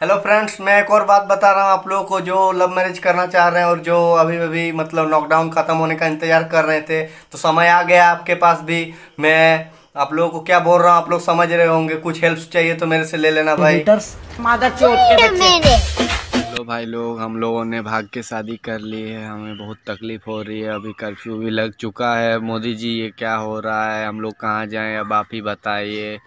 Hello friends, मैं एक और बात बता रहा हूँ आप लोगों को। जो लव मैरिज करना चाह रहे हैं और जो अभी अभी मतलब लॉकडाउन ख़त्म होने का इंतज़ार कर रहे थे, तो समय आ गया आपके पास भी। मैं आप लोगों को क्या बोल रहा हूँ आप लोग समझ रहे होंगे। कुछ हेल्प चाहिए तो मेरे से ले लेना भाई। मादर चोट के बच्चे। हेलो भाई लोग, हम लोगों ने भाग के शादी कर ली है। हमें बहुत तकलीफ हो रही है। अभी कर्फ्यू भी लग चुका है। मोदी जी ये क्या हो रहा है? हम लोग कहाँ जाएं? अब आप ही बताइए।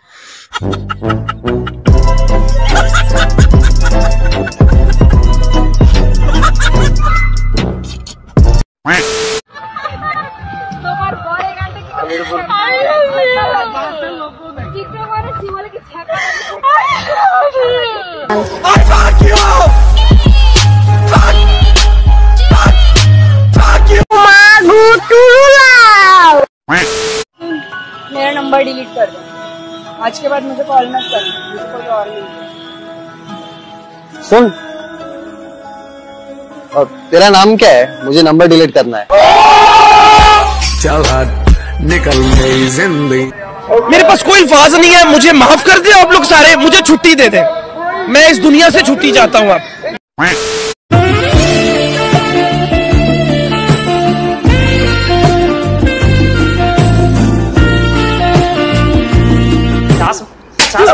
मेरा नंबर डिलीट कर दो। आज के बाद मुझे कॉल मत कर, मुझे कोई और नहीं। सुन, और तेरा नाम क्या है? मुझे नंबर डिलीट करना है। चल निकल गई जिंदगी। मेरे पास कोई अल्फाज नहीं है। मुझे माफ कर दे आप लोग सारे, मुझे छुट्टी दे दे। मैं इस दुनिया से छुट्टी चाहता हूँ। आप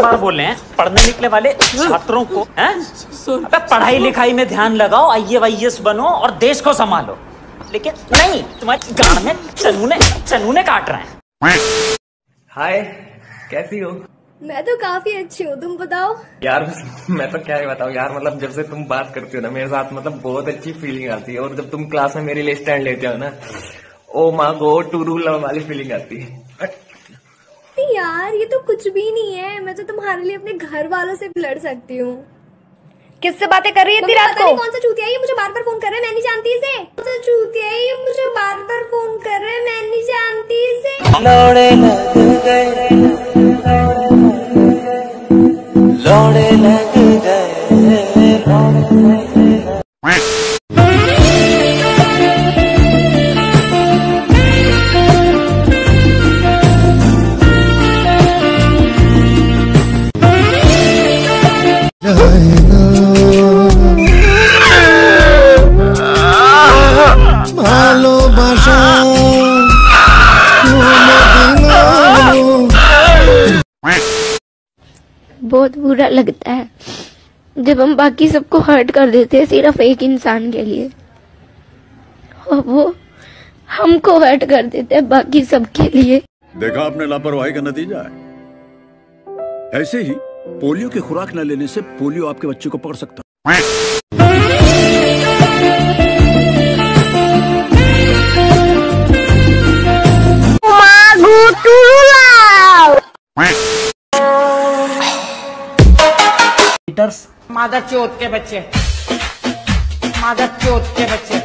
बार बोल रहे हैं पढ़ने निकले वाले छात्रों को हैं? अबे पढ़ाई लिखाई में ध्यान लगाओ, IAS बनो और देश को संभालो। लेकिन नहीं, तुम्हारे गांड में चनूने काट रहे हैं। हाय, कैसी हो? मैं तो काफी अच्छी हूँ, तुम बताओ। यार मैं तो क्या ही बताऊँ यार, मतलब जब से तुम बात करती हो ना मेरे साथ, मतलब बहुत अच्छी फीलिंग आती है। और जब तुम क्लास में मेरे लिए स्टैंड लेते हो ना, ओ माँ गो टू लव वाली फीलिंग आती है। यार ये तो कुछ भी नहीं है। मैं तो तुम्हारे लिए अपने घर वालों से भी लड़ सकती हूँ। किससे बातें कर रही है इतनी रात को? कौन सा चूतिया है ये, मुझे बार बार फोन कर रहा है, मैं नहीं जानती इसे। कौन सा चूतिया है ये, मुझे बार बार फोन कर रहा है, मैं नहीं जानती इसे। लौड़े लग गए, लौड़े लग गए। बहुत बुरा लगता है जब हम बाकी सबको हर्ट कर देते हैं सिर्फ एक इंसान के लिए, और वो हमको हर्ट कर देते हैं बाकी सबके लिए। देखा आपने लापरवाही का नतीजा है। ऐसे ही पोलियो की खुराक न लेने से पोलियो आपके बच्चे को पकड़ सकता है। मादर चोट के बच्चे, मादर चोट के बच्चे।